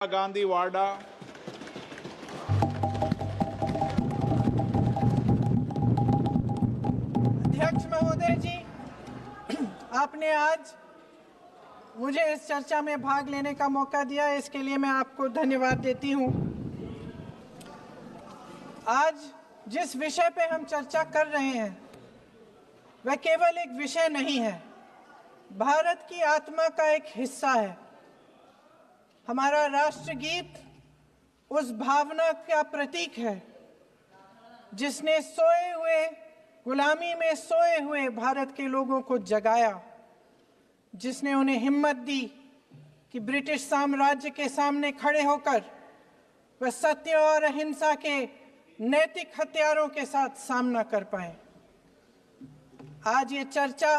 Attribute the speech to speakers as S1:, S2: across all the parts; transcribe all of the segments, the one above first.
S1: गांधी वाडा।
S2: अध्यक्ष महोदय जी, आपने आज मुझे इस चर्चा में भाग लेने का मौका दिया, इसके लिए मैं आपको धन्यवाद देती हूं। आज जिस विषय पे हम चर्चा कर रहे हैं वह केवल एक विषय नहीं है, भारत की आत्मा का एक हिस्सा है। हमारा राष्ट्रगीत उस भावना का प्रतीक है जिसने सोए हुए, गुलामी में सोए हुए भारत के लोगों को जगाया, जिसने उन्हें हिम्मत दी कि ब्रिटिश साम्राज्य के सामने खड़े होकर वह सत्य और अहिंसा के नैतिक हथियारों के साथ सामना कर पाए। आज ये चर्चा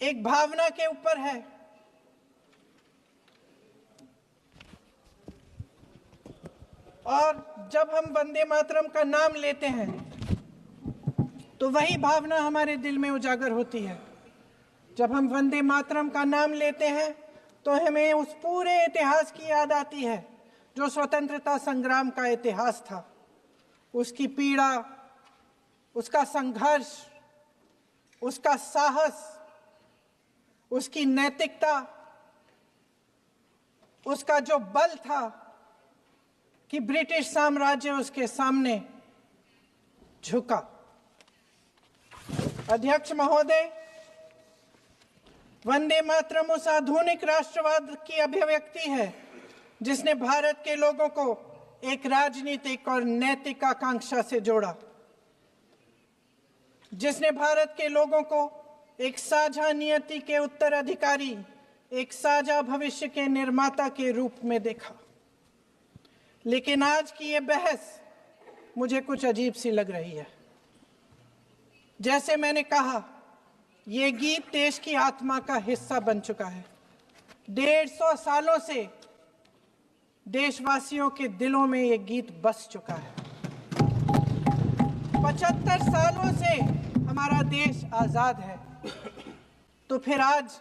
S2: एक भावना के ऊपर है। और जब हम वंदे मातरम का नाम लेते हैं तो वही भावना हमारे दिल में उजागर होती है। जब हम वंदे मातरम का नाम लेते हैं तो हमें उस पूरे इतिहास की याद आती है जो स्वतंत्रता संग्राम का इतिहास था, उसकी पीड़ा, उसका संघर्ष, उसका साहस, उसकी नैतिकता, उसका जो बल था कि ब्रिटिश साम्राज्य उसके सामने झुका। अध्यक्ष महोदय, वंदे मातरम उस आधुनिक राष्ट्रवाद की अभिव्यक्ति है जिसने भारत के लोगों को एक राजनीतिक और नैतिक आकांक्षा से जोड़ा, जिसने भारत के लोगों को एक साझा नियति के उत्तराधिकारी, एक साझा भविष्य के निर्माता के रूप में देखा। लेकिन आज की ये बहस मुझे कुछ अजीब सी लग रही है। जैसे मैंने कहा, ये गीत देश की आत्मा का हिस्सा बन चुका है। 150 सालों से देशवासियों के दिलों में ये गीत बस चुका है। 75 सालों से हमारा देश आजाद है, तो फिर आज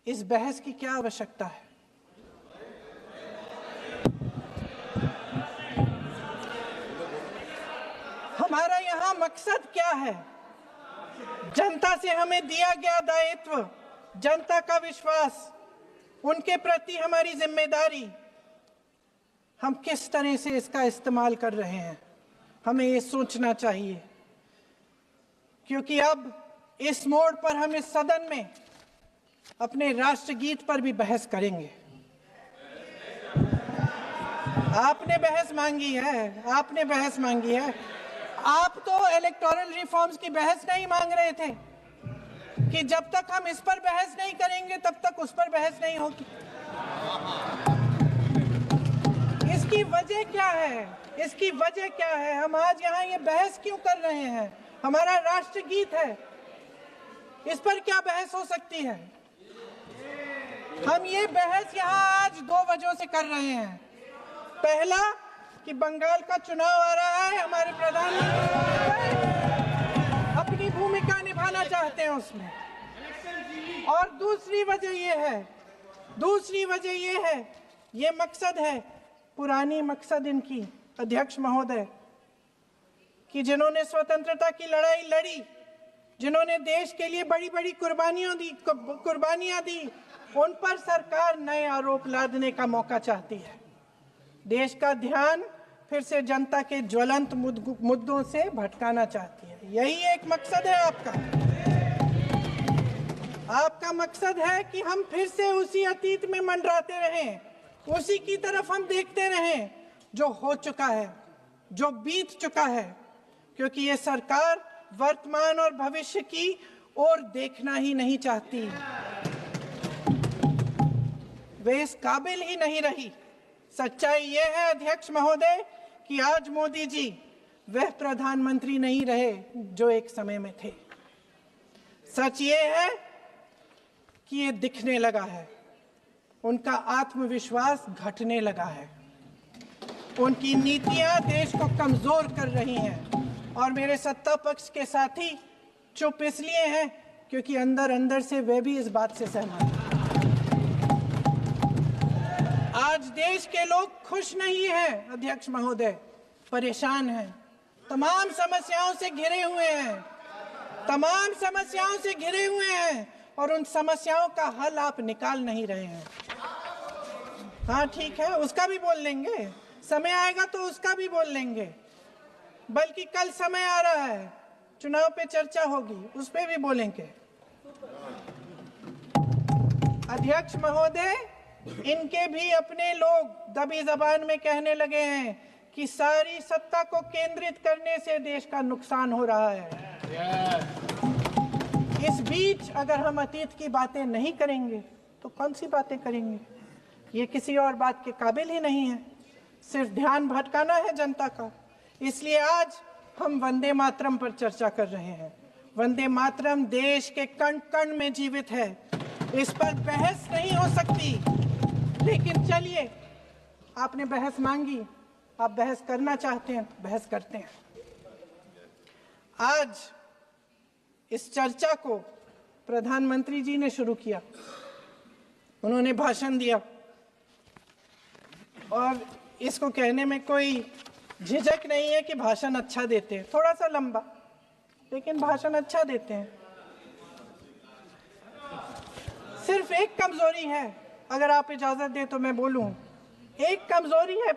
S2: इस बहस की क्या आवश्यकता है? हमारा यहाँ मकसद क्या है? जनता से हमें दिया गया दायित्व, जनता का विश्वास, उनके प्रति हमारी जिम्मेदारी, हम किस तरह से इसका इस्तेमाल कर रहे हैं, हमें ये सोचना चाहिए। क्योंकि अब इस मोड़ पर हम इस सदन में अपने राष्ट्रगीत पर भी बहस करेंगे। आपने बहस मांगी है, आपने बहस मांगी है। आप तो इलेक्टोरल रिफॉर्म्स की बहस नहीं मांग रहे थे कि जब तक हम इस पर बहस नहीं करेंगे तब तक उस पर बहस नहीं होगी। इसकी वजह क्या है? इसकी वजह क्या है? हम आज यहाँ ये बहस क्यों कर रहे हैं? हमारा राष्ट्रगीत है, इस पर क्या बहस हो सकती है? हम ये बहस यहाँ आज 2 वजहों से कर रहे हैं। पहला कि बंगाल का चुनाव आ रहा है, हमारे प्रधानमंत्री अपनी भूमिका निभाना चाहते हैं उसमें। और दूसरी वजह ये है, ये मकसद है, पुरानी मकसद इनकी, अध्यक्ष महोदय, कि जिन्होंने स्वतंत्रता की लड़ाई लड़ी, जिन्होंने देश के लिए बड़ी बड़ी कुर्बानियां दी, उन पर सरकार नए आरोप लादने का मौका चाहती है। देश का ध्यान फिर से जनता के ज्वलंत मुद्दों से भटकाना चाहती है। यही एक मकसद है आपका मकसद है कि हम फिर से उसी अतीत में मंडराते रहें, उसी की तरफ हम देखते रहें जो हो चुका है, जो बीत चुका है। क्योंकि ये सरकार वर्तमान और भविष्य की ओर देखना ही नहीं चाहती, वे इस काबिल ही नहीं रही। सच्चाई ये है अध्यक्ष महोदय कि आज मोदी जी वह प्रधानमंत्री नहीं रहे जो एक समय में थे। सच ये है कि ये दिखने लगा है, उनका आत्मविश्वास घटने लगा है, उनकी नीतियां देश को कमजोर कर रही हैं। और मेरे सत्ता पक्ष के साथी चुप इसलिए हैं क्योंकि अंदर अंदर से वे भी इस बात से सहमत हैं। आज देश के लोग खुश नहीं हैं अध्यक्ष महोदय, परेशान हैं, तमाम समस्याओं से घिरे हुए हैं, तमाम समस्याओं से घिरे हुए हैं और उन समस्याओं का हल आप निकाल नहीं रहे हैं। हाँ ठीक है, उसका भी बोल लेंगे, समय आएगा तो उसका भी बोल लेंगे, बल्कि कल समय आ रहा है, चुनाव पे चर्चा होगी, उस पे भी बोलेंगे। अध्यक्ष महोदय, इनके भी अपने लोग दबी जबान में कहने लगे हैं कि सारी सत्ता को केंद्रित करने से देश का नुकसान हो रहा है। इस बीच अगर हम अतीत की बातें नहीं करेंगे तो कौन सी बातें करेंगे? ये किसी और बात के काबिल ही नहीं है, सिर्फ ध्यान भटकाना है जनता का। इसलिए आज हम वंदे मातरम पर चर्चा कर रहे हैं। वंदे मातरम देश के कण कण में जीवित है, इस पर बहस नहीं हो सकती। लेकिन चलिए, आपने बहस मांगी, आप बहस करना चाहते हैं, बहस करते हैं। आज इस चर्चा को प्रधानमंत्री जी ने शुरू किया, उन्होंने भाषण दिया और इसको कहने में कोई झिझक नहीं है कि भाषण अच्छा देते हैं, थोड़ा सा लंबा, लेकिन भाषण अच्छा देते हैं। सिर्फ एक कमजोरी है, अगर आप इजाजत दे तो मैं बोलूं, एक कमजोरी है।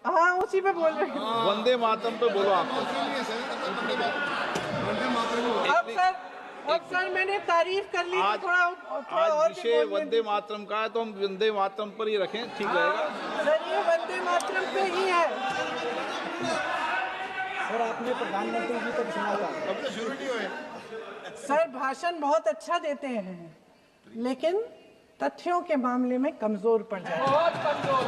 S2: हाँ, उसी पे बोल रहे हैं,
S1: वंदे मातरम पे बोलो आप।
S2: अब सर मैंने तारीफ कर ली,
S1: आज
S2: थोड़ा
S1: आज विषय वंदे मातरम का है तो हम वंदे मातरम पर ही रखें, ठीक रहेगा
S2: सर? ये वंदे मातरम पे ही है।
S3: सर, आपने प्रधानमंत्री जी को सुना था,
S1: अब तो शुरू नहीं हुए।
S2: सर भाषण बहुत अच्छा देते हैं, लेकिन तथ्यों के मामले में कमजोर पड़ जाते हैं। बहुत कमजोर।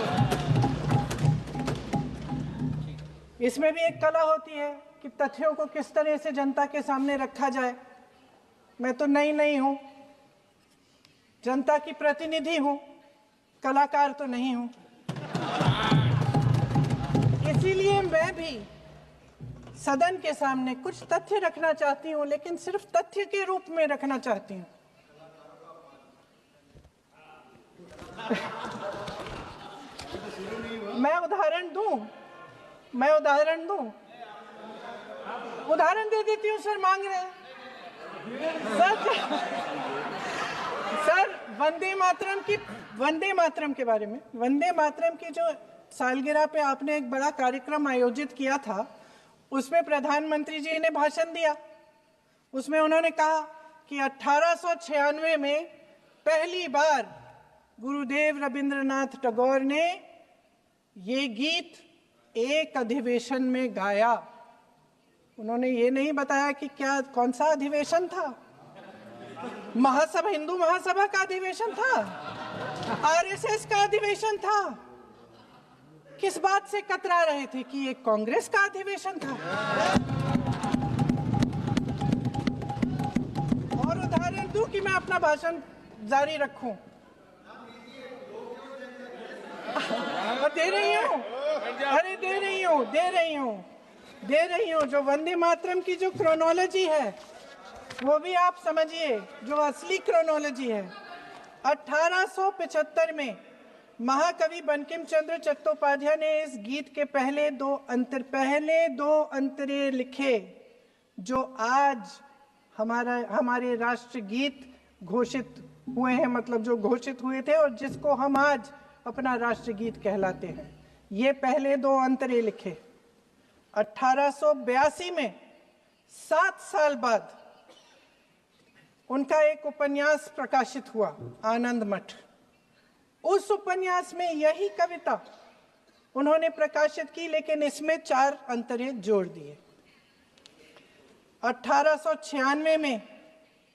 S2: इसमें भी एक कला होती है कि तथ्यों को किस तरह से जनता के सामने रखा जाए। मैं तो नहीं हूं, जनता की प्रतिनिधि हूं, कलाकार तो नहीं हूं। इसीलिए मैं भी सदन के सामने कुछ तथ्य रखना चाहती हूं, लेकिन सिर्फ तथ्य के रूप में रखना चाहती हूं। मैं उदाहरण दूं, उदाहरण दे देती हूँ। सर मांग रहे हैं सर वंदे मातरम के बारे में, वंदे मातरम की जो सालगिरह पे आपने एक बड़ा कार्यक्रम आयोजित किया था, उसमें प्रधानमंत्री जी ने भाषण दिया। उसमें उन्होंने कहा कि 1896 में पहली बार गुरुदेव रविंद्रनाथ टैगोर ने ये गीत एक अधिवेशन में गाया। उन्होंने ये नहीं बताया कि कौन सा अधिवेशन था, महासभा, हिंदू महासभा का अधिवेशन था, आरएसएस का अधिवेशन था। किस बात से कतरा रहे थे कि ये कांग्रेस का अधिवेशन था? और उदाहरण दूं कि मैं अपना भाषण जारी रखूं? दे रही हूं। जो वंदे मातरम की जो क्रोनोलॉजी है वो भी आप समझिए, जो असली क्रोनोलॉजी है। 1875 में महाकवि बंकिम चंद्र चट्टोपाध्याय ने इस गीत के पहले दो अंतरे लिखे, जो आज हमारे राष्ट्रगीत घोषित हुए हैं, मतलब जो घोषित हुए थे और जिसको हम आज अपना राष्ट्रगीत कहलाते हैं। ये पहले दो अंतरे लिखे। 1882 में 7 साल बाद उनका एक उपन्यास प्रकाशित हुआ, आनंद मठ। उस उपन्यास में यही कविता उन्होंने प्रकाशित की, लेकिन इसमें 4 अंतरे जोड़ दिए। 1896 में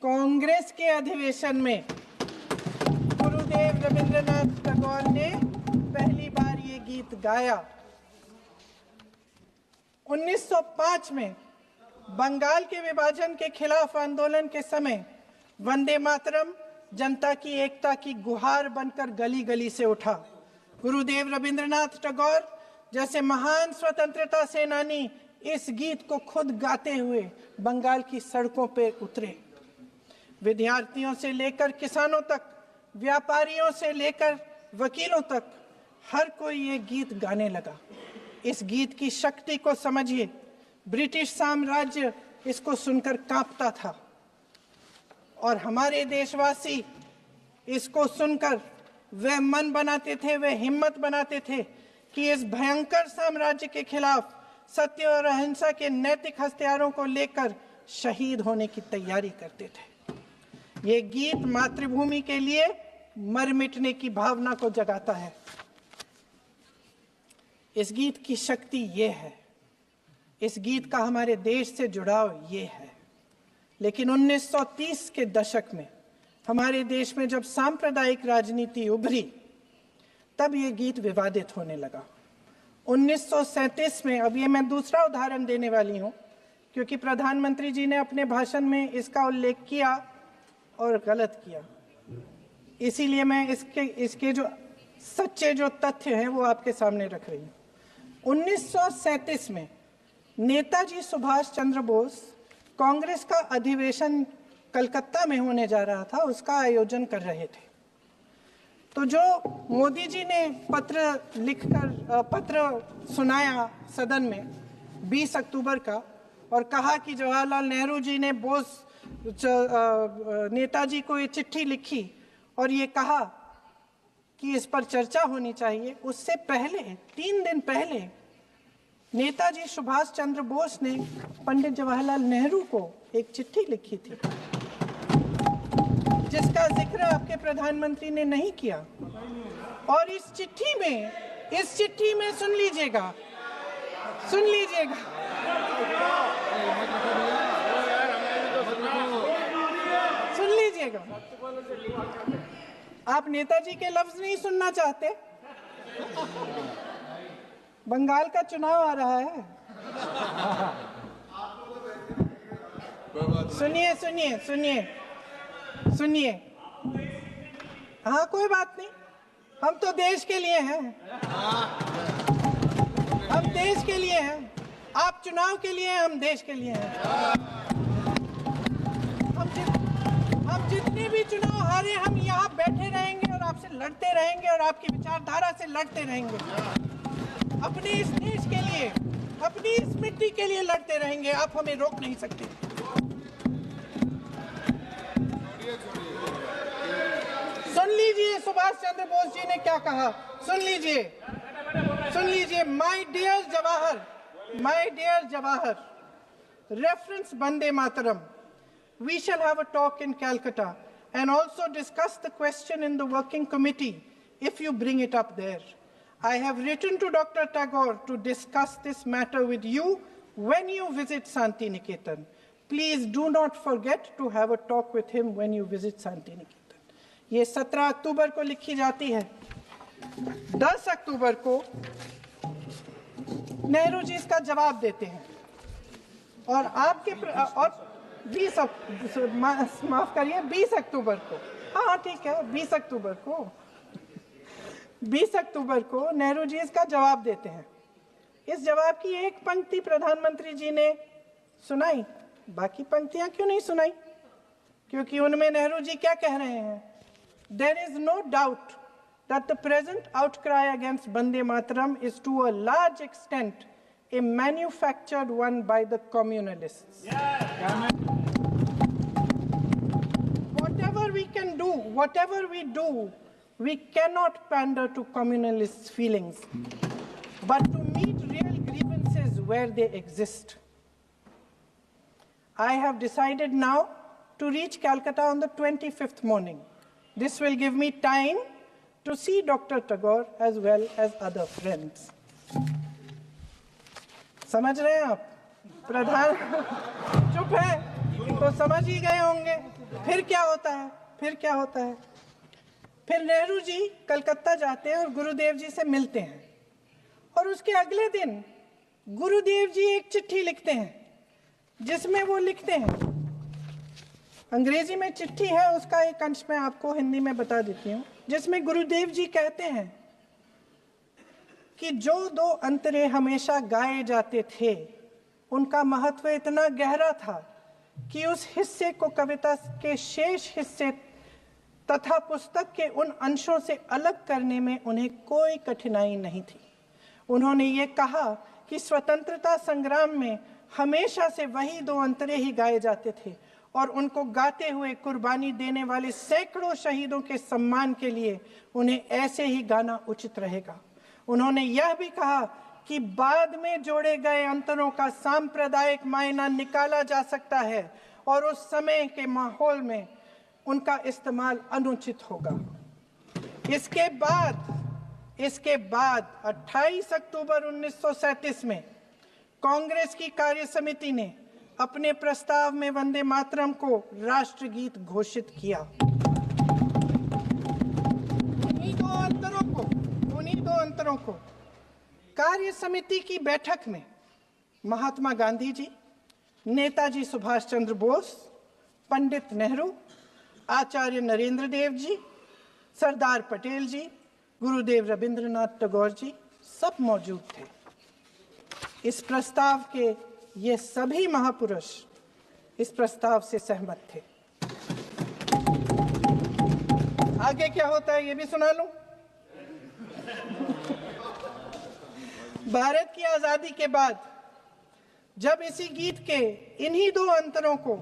S2: कांग्रेस के अधिवेशन में गुरुदेव रविंद्रनाथ टैगोर ने पहली बार ये गीत गाया। 1905 में बंगाल के विभाजन के खिलाफ आंदोलन के समय वंदे मातरम जनता की एकता की गुहार बनकर गली गली से उठा। गुरुदेव रविंद्रनाथ टैगोर जैसे महान स्वतंत्रता सेनानी इस गीत को खुद गाते हुए बंगाल की सड़कों पर उतरे। विद्यार्थियों से लेकर किसानों तक, व्यापारियों से लेकर वकीलों तक हर कोई ये गीत गाने लगा। इस गीत की शक्ति को समझिए। ब्रिटिश साम्राज्य इसको सुनकर कांपता था और हमारे देशवासी इसको सुनकर वे मन बनाते थे, वे हिम्मत बनाते थे कि इस भयंकर साम्राज्य के खिलाफ सत्य और अहिंसा के नैतिक हथियारों को लेकर शहीद होने की तैयारी करते थे। ये गीत मातृभूमि के लिए मर मिटने की भावना को जगाता है। इस गीत की शक्ति ये है, इस गीत का हमारे देश से जुड़ाव ये है। लेकिन 1930 के दशक में हमारे देश में जब सांप्रदायिक राजनीति उभरी, तब ये गीत विवादित होने लगा। 1937 में, अब ये मैं दूसरा उदाहरण देने वाली हूँ क्योंकि प्रधानमंत्री जी ने अपने भाषण में इसका उल्लेख किया और गलत किया, इसीलिए मैं इसके जो सच्चे जो तथ्य हैं वो आपके सामने रख रही हूँ। 1937 में नेताजी सुभाष चंद्र बोस कांग्रेस का अधिवेशन कलकत्ता में होने जा रहा था, उसका आयोजन कर रहे थे। तो जो मोदी जी ने पत्र सुनाया सदन में 20 अक्टूबर का और कहा कि जवाहरलाल नेहरू जी ने नेताजी को ये चिट्ठी लिखी और ये कहा कि इस पर चर्चा होनी चाहिए, उससे पहले 3 दिन पहले नेताजी सुभाष चंद्र बोस ने पंडित जवाहरलाल नेहरू को एक चिट्ठी लिखी थी जिसका जिक्र आपके प्रधानमंत्री ने नहीं किया। और इस चिट्ठी में सुन लीजिएगा आप नेताजी के लफ्ज नहीं सुनना चाहते? बंगाल का चुनाव आ रहा है। सुनिए। हाँ, कोई बात नहीं, हम तो देश के लिए हैं। हम देश के लिए हैं, आप चुनाव के लिए हैं, हम देश के लिए हैं। हम जितने भी चुनाव हारे, हम यहाँ बैठे रहेंगे और आपसे लड़ते रहेंगे और आपकी विचारधारा से लड़ते रहेंगे। अपने इस देश के लिए, अपनी इस मिट्टी के लिए लड़ते रहेंगे। आप हमें रोक नहीं सकते। सुन लीजिए सुभाष चंद्र बोस जी ने क्या कहा। सुन लीजिए। My dear Jawahar, reference Vande Mataram. We shall have a talk in Calcutta and also discuss the question in the working committee if you bring it up there. I have written to Dr. Tagore to discuss this matter with you when you visit Santi Niketan. Please do not forget to have a talk with him when you visit Santi Niketan. ये 17 अक्टूबर को लिखी जाती है। 10 अक्टूबर को नेहरू जी इसका जवाब देते हैं और और 20 अक्टूबर को, हाँ ठीक है, 20 अक्टूबर को नेहरू जी इसका जवाब देते हैं। इस जवाब की एक पंक्ति प्रधानमंत्री जी ने सुनाई, बाकी पंक्तियां क्यों नहीं सुनाई? क्योंकि उनमें नेहरू जी क्या कह रहे हैं? There is no doubt that the present outcry against Vande Mataram is to a large extent a manufactured one by the communalists. Whatever we do, we cannot pander to communalists' feelings, but to meet real grievances where they exist. I have decided now to reach Calcutta on the 25th morning. This will give me time to see Dr. Tagore as well as other friends. समझ रहे हैं आप? प्रधान चुप है तो समझ ही गए होंगे। फिर क्या होता है? फिर नेहरू जी कलकत्ता जाते हैं और गुरुदेव जी से मिलते हैं और उसके अगले दिन गुरुदेव जी एक चिट्ठी लिखते हैं जिसमें वो लिखते हैं, अंग्रेजी में चिट्ठी है, उसका एक अंश मैं आपको हिंदी में बता देती हूँ, जिसमें गुरुदेव जी कहते हैं कि जो 2 अंतरे हमेशा गाए जाते थे उनका महत्व इतना गहरा था कि उस हिस्से को कविता के शेष हिस्से तथा पुस्तक के उन अंशों से अलग करने में उन्हें कोई कठिनाई नहीं थी। उन्होंने ये कहा कि स्वतंत्रता संग्राम में हमेशा से वही 2 अंतरे ही गाए जाते थे और उनको गाते हुए कुर्बानी देने वाले सैकड़ों शहीदों के सम्मान के लिए उन्हें ऐसे ही गाना उचित रहेगा। उन्होंने यह भी कहा कि बाद में जोड़े गए अंतरों का सांप्रदायिक मायना निकाला जा सकता है और उस समय के माहौल में उनका इस्तेमाल अनुचित होगा। इसके बाद 28 अक्टूबर 1937 में कांग्रेस की कार्य समिति ने अपने प्रस्ताव में वंदे मातरम को राष्ट्रगीत घोषित किया। उन्हीं दो अंतरों को कार्य समिति की बैठक में महात्मा गांधी जी, नेताजी सुभाष चंद्र बोस, पंडित नेहरू, आचार्य नरेंद्र देव जी, सरदार पटेल जी, गुरुदेव रविंद्रनाथ टैगोर जी सब मौजूद थे। इस प्रस्ताव के ये सभी महापुरुष इस प्रस्ताव से सहमत थे। आगे क्या होता है ये भी सुना लूं। भारत की आजादी के बाद जब इसी गीत के इन्हीं 2 अंतरों को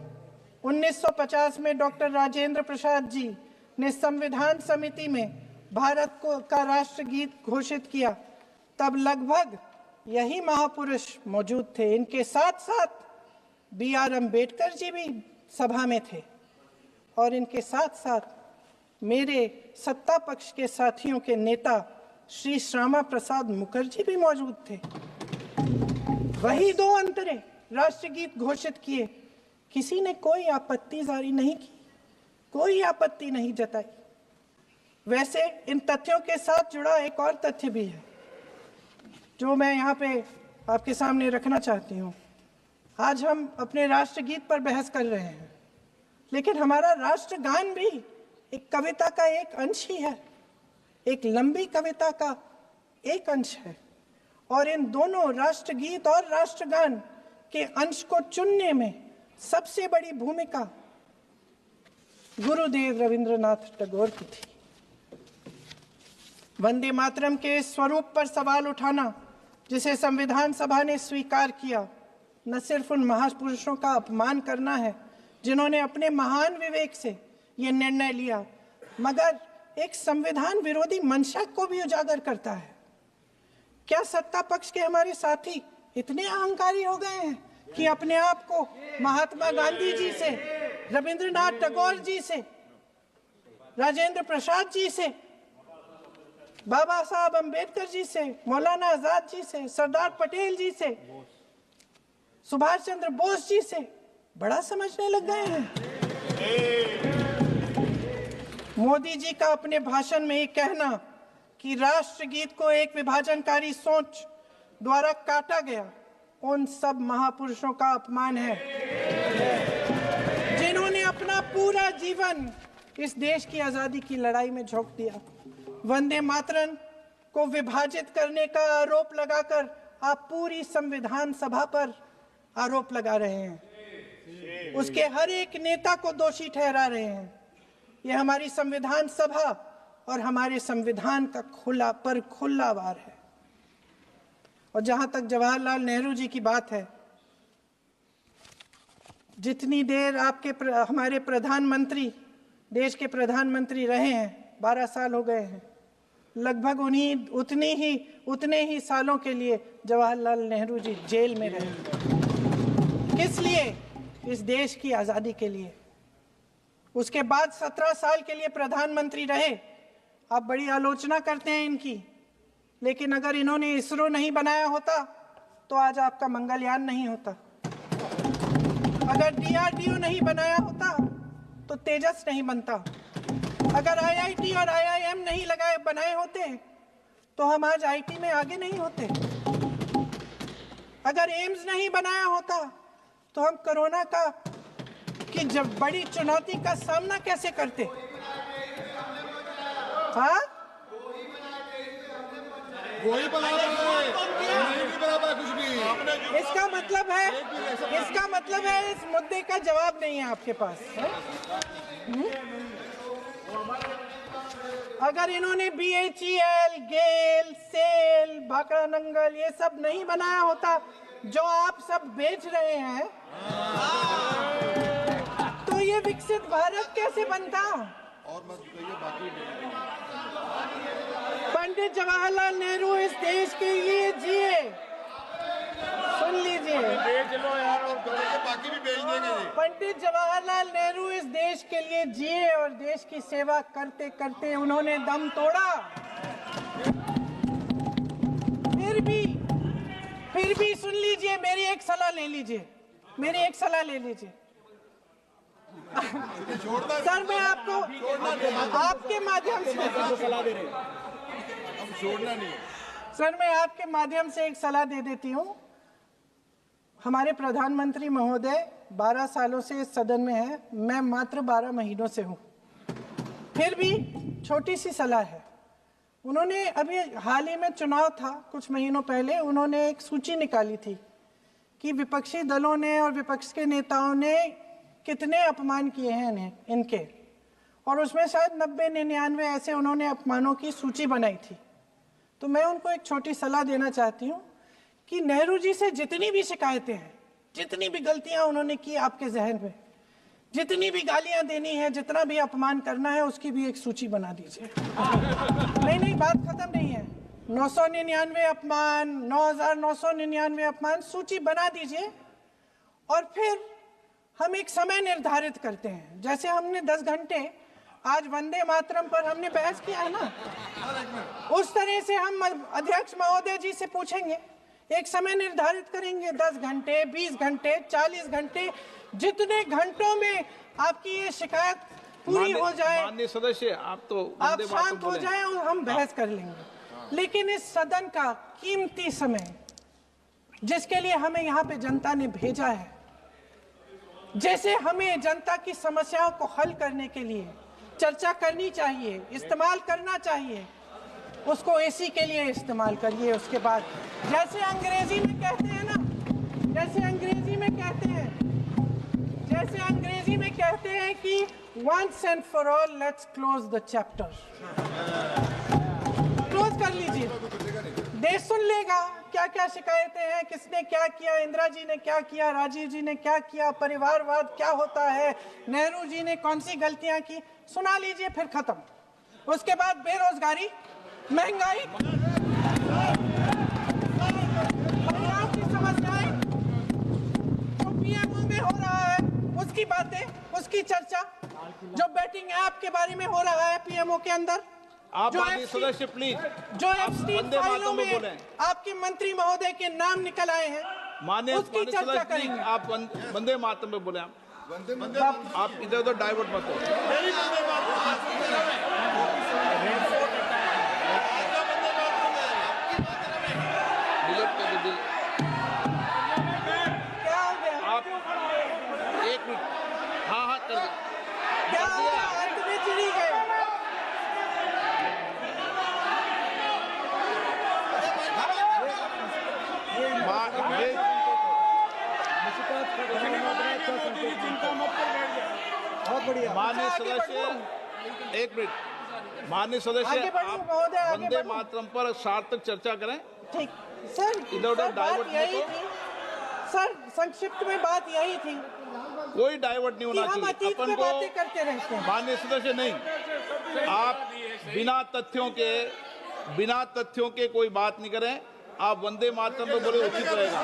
S2: 1950 में डॉक्टर राजेंद्र प्रसाद जी ने संविधान समिति में भारत का राष्ट्रगीत घोषित किया, तब लगभग यही महापुरुष मौजूद थे। इनके साथ साथ B.R. अम्बेडकर जी भी सभा में थे और इनके साथ साथ मेरे सत्ता पक्ष के साथियों के नेता श्री श्यामा प्रसाद मुखर्जी भी मौजूद थे। वही 2 अंतरे राष्ट्रगीत घोषित किए। किसी ने कोई आपत्ति जारी नहीं की, कोई आपत्ति नहीं जताई। वैसे इन तथ्यों के साथ जुड़ा एक और तथ्य भी है जो मैं यहाँ पे आपके सामने रखना चाहती हूँ। आज हम अपने राष्ट्रगीत पर बहस कर रहे हैं, लेकिन हमारा राष्ट्रगान भी एक कविता का एक अंश ही है, एक लंबी कविता का एक अंश है। और इन दोनों राष्ट्रगीत और राष्ट्रगान के अंश को चुनने में सबसे बड़ी भूमिका गुरुदेव रविंद्रनाथ टैगोर की थी। वंदे मातरम के इस स्वरूप पर सवाल उठाना, जिसे संविधान सभा ने स्वीकार किया, न सिर्फ उन महापुरुषों का अपमान करना है जिन्होंने अपने महान विवेक से ये निर्णय लिया, मगर एक संविधान विरोधी मंशा को भी उजागर करता है। क्या सत्ता पक्ष के हमारे साथी इतने अहंकारी हो गए हैं कि अपने आप को महात्मा गांधी जी से, रविंद्रनाथ टैगोर जी से, राजेंद्र प्रसाद जी से, बाबा साहब अम्बेडकर जी से, मौलाना आजाद जी से, सरदार पटेल जी से, सुभाष चंद्र बोस जी से बड़ा समझने लग गए हैं? मोदी जी का अपने भाषण में ये कहना कि राष्ट्रगीत को एक विभाजनकारी सोच द्वारा काटा गया, उन सब महापुरुषों का अपमान है जिन्होंने अपना पूरा जीवन इस देश की आजादी की लड़ाई में झोंक दिया। वंदे मातरम को विभाजित करने का आरोप लगाकर आप पूरी संविधान सभा पर आरोप लगा रहे हैं, उसके हर एक नेता को दोषी ठहरा रहे हैं। यह हमारी संविधान सभा और हमारे संविधान का खुला वार है। और जहां तक जवाहरलाल नेहरू जी की बात है, जितनी देर हमारे प्रधानमंत्री देश के प्रधानमंत्री रहे हैं, 12 साल हो गए हैं, लगभग उतने ही सालों के लिए जवाहरलाल नेहरू जी जेल में रहे। किस लिए? इस देश की आज़ादी के लिए। उसके बाद 17 साल के लिए प्रधानमंत्री रहे। आप बड़ी आलोचना करते हैं इनकी, लेकिन अगर इन्होंने इसरो नहीं बनाया होता तो आज आपका मंगलयान नहीं होता। अगर DRDO नहीं बनाया होता तो तेजस नहीं बनता। अगर IIT और IIM नहीं बनाए होते तो हम आज IT में आगे नहीं होते। अगर एम्स नहीं बनाया होता तो हम कोरोना की जब बड़ी चुनौती का सामना कैसे करते? हाँ,
S4: वही बना कुछ भी।
S2: इसका मतलब है इस मुद्दे का जवाब नहीं है आपके पास। अगर इन्होंने BHEL, गेल, सेल, भाखड़ा नंगल ये सब नहीं बनाया होता जो आप सब बेच रहे हैं, तो ये विकसित भारत कैसे बनता?
S4: और मत कहिए बाकी
S2: पंडित जवाहरलाल नेहरू इस देश के लिए जिए, सुन लीजिए,
S4: बेच लो यार, और बाकी भी बेच देंगे जी।
S2: पंडित जवाहरलाल नेहरू इस देश के लिए जिए और देश की सेवा करते करते उन्होंने दम तोड़ा। फिर भी सुन लीजिए, मेरी एक सलाह ले लीजिए, मेरी एक सलाह ले लीजिए। सर मैं आपको आपके माध्यम से
S3: सलाह दे रहे हैं,
S4: हम छोड़ना नहीं।
S2: सर मैं आपके माध्यम से एक सलाह दे देती हूँ। हमारे प्रधानमंत्री महोदय 12 सालों से इस सदन में हैं, मैं मात्र 12 महीनों से हूँ। फिर भी छोटी सी सलाह है। उन्होंने अभी हाल ही में चुनाव था, कुछ महीनों पहले उन्होंने एक सूची निकाली थी कि विपक्षी दलों ने और विपक्ष के नेताओं ने कितने अपमान किए हैं इनके, और उसमें शायद 90-99 ऐसे उन्होंने अपमानों की सूची बनाई थी। तो मैं उनको एक छोटी सलाह देना चाहती हूँ कि नेहरू जी से जितनी भी शिकायतें हैं, जितनी भी गलतियां उन्होंने की आपके जहन में, जितनी भी गालियां देनी है, जितना भी अपमान करना है, उसकी भी एक सूची बना दीजिए। नहीं, बात खत्म नहीं है। 999 अपमान, 9,999 अपमान, सूची बना दीजिए और फिर हम एक समय निर्धारित करते हैं। जैसे हमने 10 घंटे आज वंदे मातरम पर हमने बहस किया है ना, उस तरह से हम अध्यक्ष महोदय जी से पूछेंगे, एक समय निर्धारित करेंगे, 10 घंटे, 20 घंटे, 40 घंटे, जितने घंटों में आपकी ये शिकायत पूरी हो जाए,
S1: माननीय सदस्य आप तो
S2: आप शांत हो जाए और हम बहस कर लेंगे। लेकिन इस सदन का कीमती समय, जिसके लिए हमें यहाँ पे जनता ने भेजा है, जैसे हमें जनता की समस्याओं को हल करने के लिए चर्चा करनी चाहिए, इस्तेमाल करना चाहिए, उसको एसी के लिए इस्तेमाल करिए। उसके बाद जैसे अंग्रेजी में कहते हैं ना, जैसे अंग्रेजी में कहते हैं कि once and for all let's close the chapter, close कर लीजिए। देश सुन लेगा क्या क्या शिकायतें हैं, किसने क्या किया, इंदिरा जी ने क्या किया, राजीव जी ने क्या किया, परिवारवाद क्या होता है, नेहरू जी ने कौन सी गलतियां की, सुना लीजिए, फिर खत्म। उसके बाद बेरोजगारी, महंगाई, महिलाओं की समस्याएं, जो पीएमओ में हो रहा है उसकी बातें, उसकी चर्चा, जो बैटिंग ऐप के बारे में हो रहा है पीएमओ के अंदर,
S1: आप माननीय सदस्य प्लीज,
S2: जो एफस्टीन फाइलों में
S1: बोलें।
S2: आपके मंत्री महोदय के नाम निकल आए हैं,
S1: माननीय
S2: उसकी चर्चा
S1: प्लीज,
S2: करेंगे।
S1: आप वंदे मातरम में बोले। आप इधर उधर डाइवर्ट मत हो।
S2: क्या हो गया?
S1: आप 1 मिनट, हाँ कर दो।
S2: क्या हो गया? अंत में चिड़ी गए।
S3: बहुत बढ़िया।
S1: माननीय
S2: आगे
S1: सदस्य,
S2: बढ़ो।
S1: 1 मिनट, माननीय सदस्य
S2: आगे बढ़ो
S1: आप
S2: महोदय, आगे
S1: वंदे
S2: बढ़ो।
S1: मातरम पर सार्थक चर्चा करें।
S2: ठीक सर,
S1: इधर उधर
S2: सर, बात
S1: डाइवर्ट मत
S2: यही
S1: हो।
S2: थी सर, संक्षिप्त में बात यही थी
S1: कोई डाइवर्ट नहीं
S2: कि
S1: होना
S2: हम
S1: चाहिए
S2: अतीत
S1: अपन
S2: में
S1: को।
S2: बातें करते रहते हैं।
S1: माननीय सदस्य नहीं, आप बिना तथ्यों के कोई बात नहीं करें। आप वंदे मातरम पे बोले उचित रहेगा।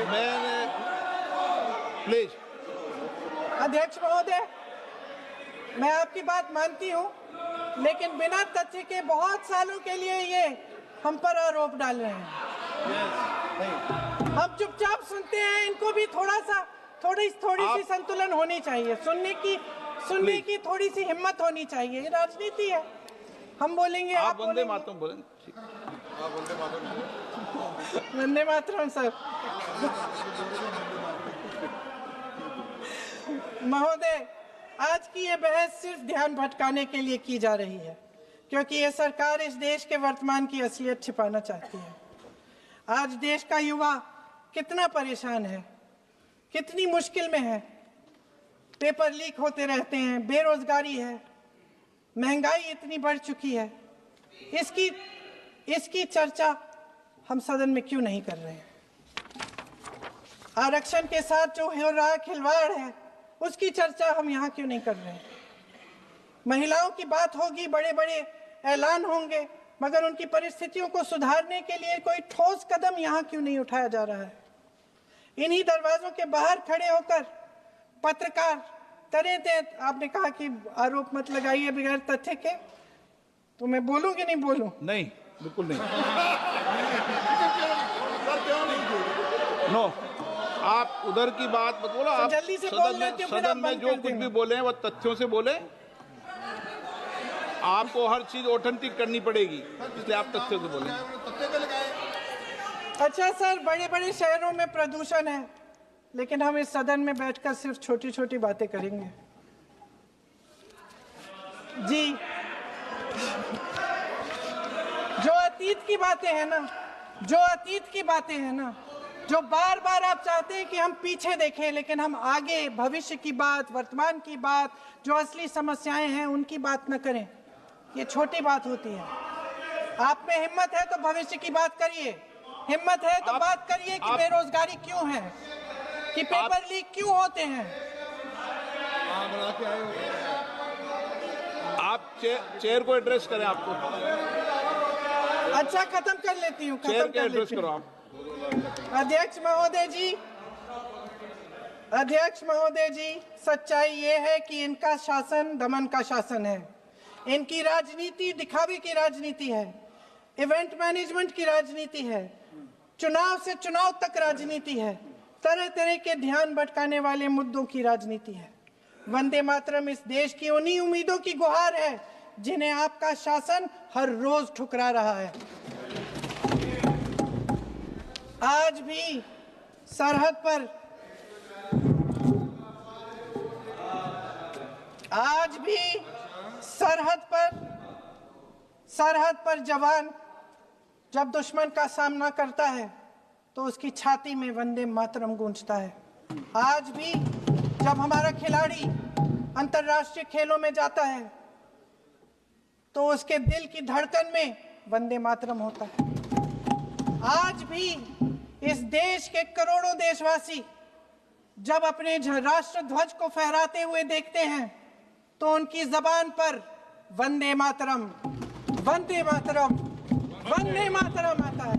S1: मैंने प्लीज,
S2: अध्यक्ष महोदय, मैं आपकी बात मानती हूँ, लेकिन बिना तथ्य के बहुत सालों के लिए ये हम पर आरोप डाल रहे हैं। हम चुपचाप सुनते हैं, इनको भी थोड़ी सी संतुलन होनी चाहिए, सुनने की थोड़ी सी हिम्मत होनी चाहिए। ये राजनीति है, हम बोलेंगे,
S1: आप वंदे मातरम बोलें। ठीक,
S2: वंदे मातरम सर। महोदय, आज की ये बहस सिर्फ ध्यान भटकाने के लिए की जा रही है, क्योंकि ये सरकार इस देश के वर्तमान की असलियत छिपाना चाहती है। आज देश का युवा कितना परेशान है, कितनी मुश्किल में है, पेपर लीक होते रहते हैं, बेरोजगारी है, महंगाई इतनी बढ़ चुकी है, इसकी चर्चा हम सदन में क्यों नहीं कर रहे हैं? आरक्षण के साथ जो हो रहा खिलवाड़ है उसकी चर्चा हम यहाँ क्यों नहीं कर रहे हैं? महिलाओं की बात होगी, बड़े बड़े ऐलान होंगे, मगर उनकी परिस्थितियों को सुधारने के लिए कोई ठोस कदम यहाँ क्यों नहीं उठाया जा रहा है? इन्हीं दरवाजों के बाहर खड़े होकर पत्रकार तरह आपने कहा कि आरोप मत लगाइए बगैर तथ्य के, तो मैं बोलूं कि नहीं बोलूं?
S1: नहीं, बिल्कुल नहीं। नो, आप उधर की बात मत बोलो। आप
S2: जल्दी से बोल लेते हो, फिर आप
S1: सदन में
S2: बंद
S1: जो
S2: कर
S1: कुछ
S2: देना।
S1: भी बोले हैं वो तथ्यों से बोले। आपको हर चीज ऑथेंटिक करनी पड़ेगी, इसलिए आप तथ्यों से बोले।
S4: तत्ते पे लगाए।
S2: अच्छा सर, बड़े बड़े शहरों में प्रदूषण है, लेकिन हम इस सदन में बैठकर सिर्फ छोटी छोटी बातें करेंगे। जी, जो अतीत की बातें हैं ना, जो बार बार आप चाहते हैं कि हम पीछे देखें, लेकिन हम आगे भविष्य की बात, वर्तमान की बात, जो असली समस्याएं हैं उनकी बात न करें, ये छोटी बात होती है। आप में हिम्मत है तो भविष्य की बात करिए, हिम्मत है तो बात करिए कि बेरोजगारी क्यों है, कि पेपर लीक क्यों होते हैं।
S1: आप चेयर को एड्रेस करें। आपको
S2: अच्छा, खत्म कर लेती हूँ,
S1: चेयर के एड्रेस करो आप।
S2: अध्यक्ष महोदय जी, सच्चाई ये है कि इनका शासन दमन का शासन है। इनकी राजनीति दिखावे की राजनीति है, इवेंट मैनेजमेंट की राजनीति है, चुनाव से चुनाव तक राजनीति है, तरह तरह के ध्यान भटकाने वाले मुद्दों की राजनीति है। वंदे मातरम इस देश की उन्हीं उम्मीदों की गुहार है जिन्हें आपका शासन हर रोज ठुकरा रहा है। आज भी सरहद पर जवान जब दुश्मन का सामना करता है तो उसकी छाती में वंदे मातरम गूंजता है। आज भी जब हमारा खिलाड़ी अंतर्राष्ट्रीय खेलों में जाता है तो उसके दिल की धड़कन में वंदे मातरम होता है। आज भी इस देश के करोड़ों देशवासी जब अपने राष्ट्र ध्वज को फहराते हुए देखते हैं तो उनकी जबान पर वंदे मातरम, वंदे मातरम, वंदे मातरम आता है।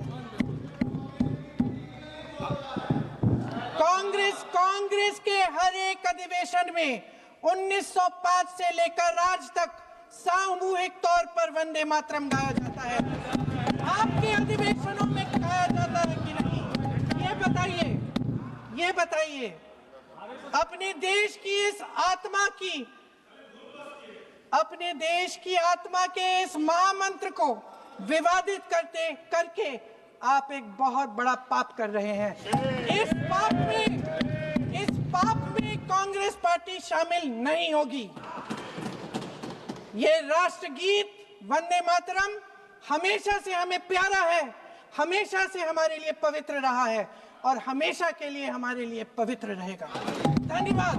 S2: कांग्रेस के हर एक अधिवेशन में 1905 से लेकर आज तक सामूहिक तौर पर वंदे मातरम गाया जाता है। आपके अधिवेशनों में गाया जाता है कि नहीं, ये बताइए। अपने देश की आत्मा के इस महामंत्र को विवादित करके आप एक बहुत बड़ा पाप कर रहे हैं। इस पाप में कांग्रेस पार्टी शामिल नहीं होगी। ये राष्ट्रगीत वंदे मातरम हमेशा से हमें प्यारा है, हमेशा से हमारे लिए पवित्र रहा है और हमेशा के लिए हमारे लिए पवित्र रहेगा। धन्यवाद।